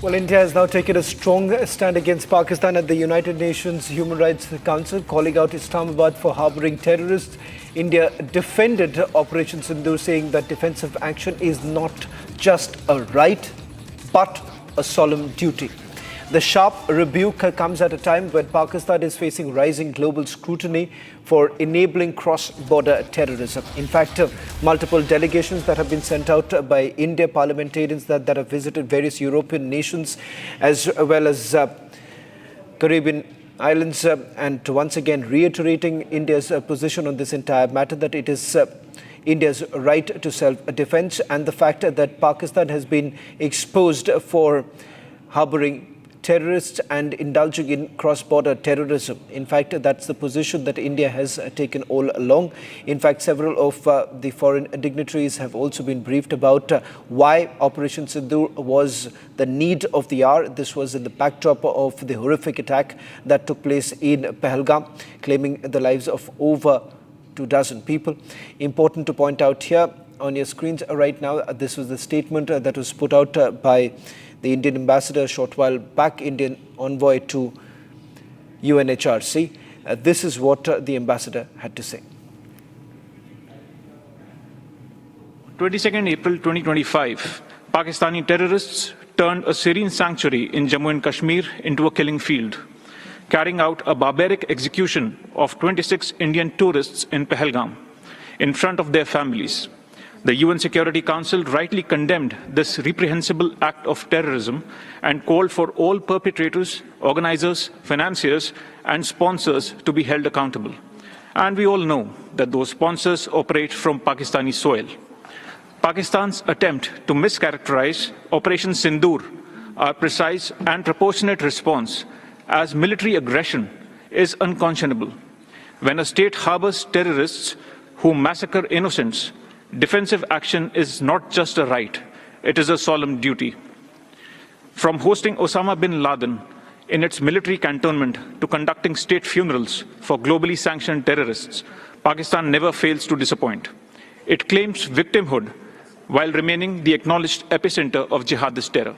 Well, India has now taken a strong stand against Pakistan at the United Nations Human Rights Council, calling out Islamabad for harboring terrorists. India defended Operation Sindoor, saying that defensive action is not just a right, but a solemn duty. The sharp rebuke comes at a time when Pakistan is facing rising global scrutiny for enabling cross-border terrorism. In fact, multiple delegations that have been sent out by India parliamentarians that have visited various European nations as well as Caribbean islands, and once again reiterating India's position on this entire matter, that it is India's right to self-defense, and the fact that Pakistan has been exposed for harboring terrorists and indulging in cross-border terrorism. In fact, that's the position that India has taken all along. In fact, several of the foreign dignitaries have also been briefed about why Operation Sindoor was the need of the hour. This was in the backdrop of the horrific attack that took place in Pahalgam, claiming the lives of over 24 people. Important to point out here on your screens right now, this was the statement that was put out by the Indian ambassador a short while back, Indian envoy to UNHRC. This is what the ambassador had to say. 22nd April 2025, Pakistani terrorists turned a serene sanctuary in Jammu and Kashmir into a killing field, carrying out a barbaric execution of 26 Indian tourists in Pahalgam in front of their families. The UN Security Council rightly condemned this reprehensible act of terrorism and called for all perpetrators, organizers, financiers, and sponsors to be held accountable. And we all know that those sponsors operate from Pakistani soil. Pakistan's attempt to mischaracterize Operation Sindoor, our precise and proportionate response, as military aggression is unconscionable. When a state harbors terrorists who massacre innocents, defensive action is not just a right, it is a solemn duty. From hosting Osama bin Laden in its military cantonment to conducting state funerals for globally sanctioned terrorists, Pakistan never fails to disappoint. It claims victimhood while remaining the acknowledged epicenter of jihadist terror.